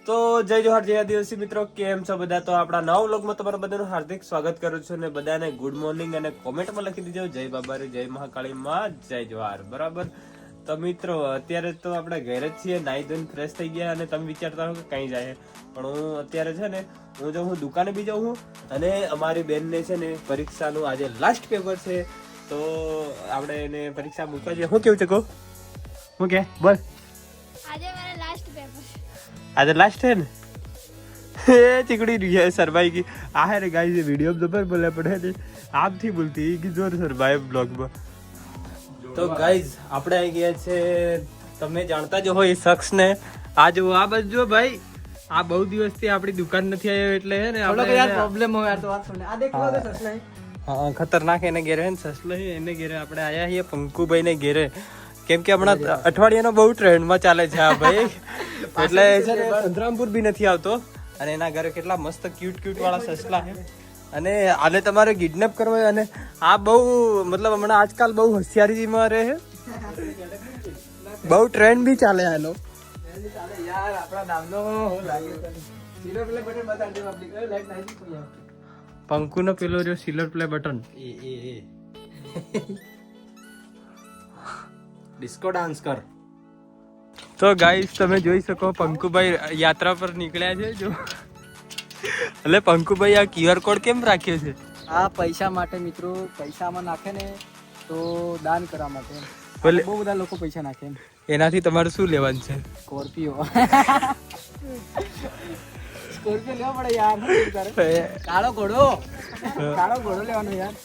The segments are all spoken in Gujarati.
તો જય જોહાર જય આદિવાસી મિત્રો, કેમ છો બધા? તો આપણા નવા વ્લોગમાં તમારા બધાનું હાર્દિક સ્વાગત કરું છું અને બધાને ગુડ મોર્નિંગ અને કોમેન્ટમાં લખી દીજો જય બાબારી, જય મહાકાળી માં, જય જોહાર. બરાબર. તો મિત્રો અત્યારે તો આપણે ઘરે જ છીએ, નાઈ ધોઈને ફ્રેશ થઈ ગયા અને તમે વિચારતા હો કે કઈ જાય, પણ હું અત્યારે છે ને હું દુકાને બી જાઉં છું અને અમારી બેનને છે ને પરીક્ષાનું આજે લાસ્ટ પેપર છે, તો આપણે એને પરીક્ષા મૂકવા જઈએ. શું કેવું છે કહો? શું કે બોલ? આજે મારા લાસ્ટ પેપર આજે લાસ્ટ है ना? એ ચીકડી રહી है सरभाई की आ है रे गाइस, ये वीडियो में जबर बोले पड़े ने आप थी बोलती कि जोर सरभाई ब्लॉग में. તો ગાઈઝ આપણે આવી ગયા છે, તમે જાણતા જ હોય એ શખ્સ ને. આ જો આ બાજુ ભાઈ, આ બહુ દિવસથી આપણી દુકાન નથી આવ્યો એટલે હે ને આપણે યાર પ્રોબ્લેમ હોય યાર. તો વાત સુને આ દેખો તો સસલા હા ખતરનાક એને ઘેરે હે ને સસલો હે, એને ઘેરે આપણે આયા છીએ પંકુભાઈ ને ઘેરે, કેમ કે હમણાં અઠવાડિયાનો બહુ ટ્રેન્ડમાં ચાલે છે આ ભાઈ. એટલે છે ને સંતરામપુર બી નથી આવતો અને એના ઘરે કેટલા મસ્ત ક્યુટ વાળા સસલા છે અને આને તમારે કિડનેપ કરવા. અને આ બહુ મતલબ હમણાં આજકાલ બહુ હોશિયારીમાં રહે છે, બહુ ટ્રેન્ડ બી ચાલે આનો. યાર આપણા નામનો હું લાગે તને ઝીરો પ્લે બટન બતાડ દે પબ્લિક એ લાઈટ નાખી કોઈ પંકુનો પેલો રહ્યો સિલ્વર પ્લે બટન, એ ડિસ્કો ડાન્સ કર. તો ગાઈસ તમે જોઈ શકો પંકુભાઈ યાત્રા પર નીકળ્યા છે. જો એટલે પંકુભાઈ આ QR કોડ કેમ રાખ્યો છે? આ પૈસા માટે મિત્રો, પૈસામાં નાખે ને તો દાન કરવા માટે. ભલે બહુ બધા લોકો પૈસા નાખે એમ. એનાથી તમારે શું લેવાનું છે? સ્કોર્પિયો લેવો પડે યાર. કાળો ઘોડો લેવાનો યાર.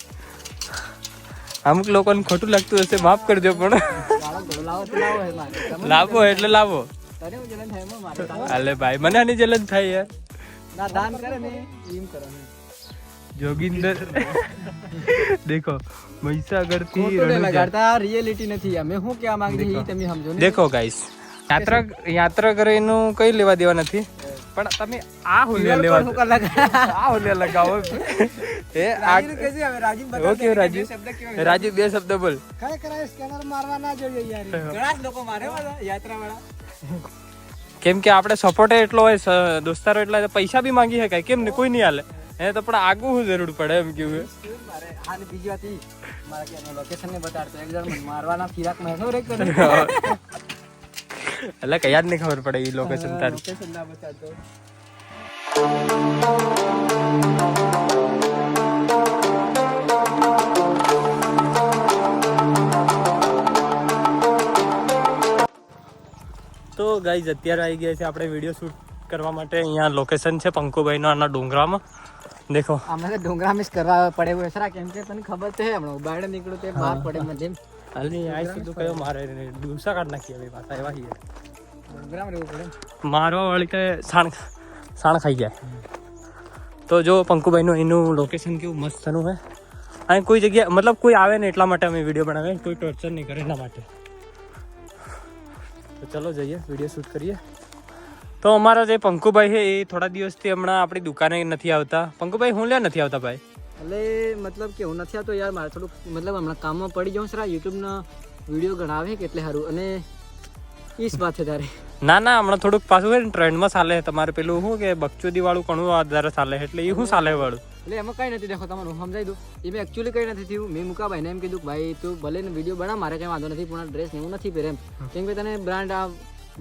અમુક લોકોને ખોટું લાગતું હશે, માફ કરજો, પણ કાળો ઘોડો લાવો તો લાવો હે મારે. લાવો એટલે લાવો. તને હું જલન થાય એમાં મારે. અલે ભાઈ મને આની જલન થાય યાર. ના દાન કરે ને એમ કરો ને. જોગિંદર દેખો મહીસાગર થી ખોટું લગાડતા, રિયલિટી નથી. અમે શું કહેવા માંગીએ છીએ તમે સમજો ને. દેખો ગાઈસ, યાત્રા કરીને કઈ લેવા દેવા નથી, પણ તમે આ હુલિયા લેવા આ હુલિયા લગાવો. એ આ ઓકે રાજીવ બે શબ્દ બોલ. સ્કેનર મારવા ના જોઈએ યાર. ઘણા જ લોકો મારે યાત્રા વાળા. કેમ કે આપણે સપોર્ટ એટલો હોય દોસ્તારો, એટલા પૈસા બી માંગી શકાય, કેમ ને કોઈ નહીં હાલે એને તો, પણ આગું શું જરૂર પડે એમ કેવું. આને બીજી વાત ઈ મારા કે લોકેશન ને બતાડતો એક જણ મારવાના ફિરાક માં નો રેક કરે. એટલે કઈ યાદ નહીં ખબર પડે ઈ લોકેશન તારું. લોકેશન ના બતાડતો. તો ગાઈઝ અત્યારે આવી ગયા છે આપણે વિડીયો શૂટ કરવા માટે. અહીંયા લોકેશન છે પંકુભાઈનો, આના ડુંગરામાં. દેખો અમે તો ડુંગરા મિસ કરવા પડે એવું છે, કેમ કે તને ખબર તો હે હમણાં બહાર નીકળું તે બહાર પડે મને. હાલની આ સીધું કયો મારે ડુસા કાઢ નાખી હવે પાછા એવા છીએ. ડુંગરામાં રહેવું પડે. મારવા વાળી કે સાણ ખાઈ જાય. તો જો પંકુભાઈનું એનું લોકેશન કેવું મસ્તનું હે. અહીં કોઈ જગ્યા મતલબ કોઈ આવે ને એટલા માટે અમે વિડીયો બનાવીએ, કોઈ ટોર્ચર નહીં કરે એના માટે. તો ચલો જઈએ વિડીયો શૂટ કરીએ. તો અમારા જે પંકુભાઈ છે એ થોડા દિવસથી હમણાં આપણી દુકાને નથી આવતા. પંકુભાઈ હું લે નથી આવતા ભાઈ? એટલે મતલબ કે હું નથી આવતો યાર, મારે થોડુંક મતલબ હમણાં કામમાં પડી જાઉં સરા. યુટ્યુબના વિડીયો ગણાવે કે એટલે સારું, અને ઈસ વાત છે તારે. ના હમણાં થોડુંક પાછું હોય ને ટ્રેન્ડમાં ચાલે તમારે પેલું શું કે બકચોદી વાળું ઘણું વધારે ચાલે, એટલે એ શું ચાલે વાળું. એટલે એમાં કઈ નથી. દેખો તમને હું સમજાવી દઉં, એમાં એકચ્યુઅલી કઈ નથી થયું. મેં મુકા ભાઈને એમ કીધું ભાઈ તું ભલે ને વિડીયો બના, મારે કઈ વાંધો નથી, પણ ડ્રેસ ને એવું નથી પહેરે એમ. કેમ કે તને બ્રાન્ડ આ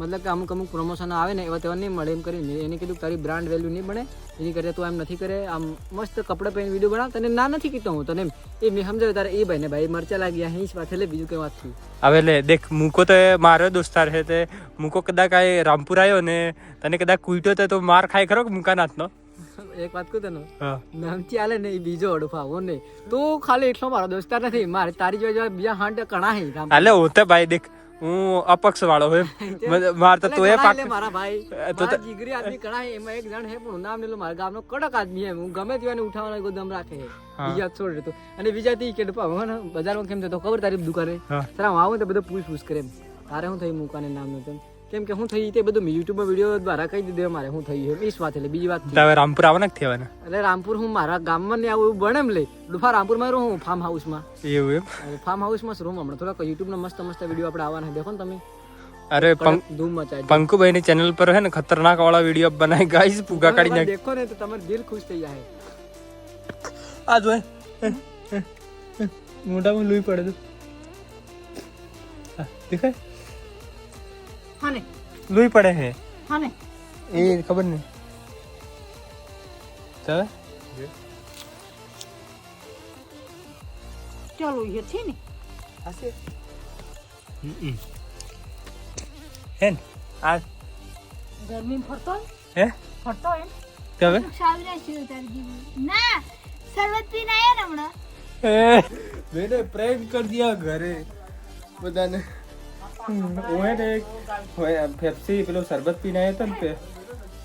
મતલબ કે અમુક પ્રમોશન આવે ને એવા તેવા નહીં મળે એમ કરીને એને કીધું તારી બ્રાન્ડ વેલ્યુ નહીં બને એની કરતા તું એમ નથી કરે, આમ મસ્ત કપડાં પહેરીને વિડીયો બનાવ. તને ના નથી કીધું હું તને એમ, એ મેં સમજાવ્યું તારે એ ભાઈને ભાઈ મરચા લાગ્યા અહીં જ વાત, એટલે બીજું કઈ વાત થયું. હવે લે દેખ, મૂકો તો મારો દોસ્તાર છે, તે મૂકો કદાચ આ રામપુર આવ્યો ને તને કદાચ કૂટ્યો તો માર ખાય ખરો કે મૂકા નાથનો. એક વાત કહું તને, નામથી આલે ને એ બીજો અડફાવો ને, તું ખાલી એટલો મારો દોસ્તાર નથી, મારે તારી જોડે બીજા હાંડ કણા હે. હાલે હોતે ભાઈ દેખ, હું અપક્ષ વાળો હોય માર તો એ પાક મારા ભાઈ તો જીગરી આદમી કણા હે. એમાં એક જણ હે પણ નામ લેલો, મારા ગામનો કડક આદમી હે. હું ગમે તેવાને ઉઠાવવાનો ગોદમ રાખે હે, બીજા છોડ દેતો. અને બીજા થી કે બજારમાં કેમ થતો ખબર તારી દુકાને તારા હું આવું તો બધું પૂછ કરે એમ, તારે શું થયું મુકાને નામ નું કેમ કે હું થઈ તે બધું યુટ્યુબ વિડીયો દ્વારા કહી દીધું મારે હું થઈ એ વાત. એટલે બીજી વાત હવે રામપુર આવવાના જ થવાના. એટલે રામપુર હું મારા ગામમાં ને આવું બને એમ લઈ ડુફા રામપુર માં રહું ફાર્મ હાઉસ માં. એવું એમ? ફાર્મ હાઉસ માં રૂમ હમણાં થોડાક યુટ્યુબ ના મસ્ત વિડીયો આપણે આવવાના દેખો ને તમે. અરે ધૂમ મચાવી પંકુભાઈ ની ચેનલ પર હે ને ખતરનાક વાળા વિડીયો બનાવી ગાઈસ પૂગા કાઢી નાખ દેખો ને તો તમારું દિલ ખુશ થઈ જાય આ જો મોઢામાં લોહી પડે તો દેખાય હા ને લોહી પડે હે હા ને એ ખબર નહીં ચાલે ચાલો એ છે ને હશે હેન આ ગરમી ફરતો હે ફરતો એમ કે હવે સાવરે છે તાર જીવ ના શરબત પીને આયા ને હમણાં मैंने प्रैंक कर दिया घरे બધાને ઓએ ને પેપ્સી પેલો શરબત પીને આવ્યો તો ને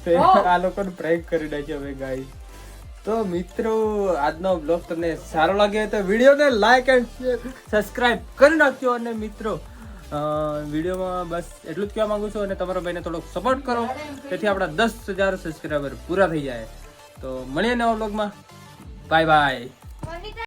તે આ લોકોને પ્રેન્ક કરી નાખ્યો હવે ગાઈસ તો મિત્રો આજનો બ્લોગ તમને સારો લાગે તો વિડીયોને લાઈક એન્ડ સબસ્ક્રાઇબ કરી નાખજો અને મિત્રો વિડીયોમાં બસ એટલું જ કહેવા માંગુ છું અને તમારા ભાઈને થોડોક સપોર્ટ કરો તેથી આપણા 10,000 સબસ્ક્રાઇબર પૂરા થઈ જાય તો મળીએ નવા બ્લોગમાં બાય બાય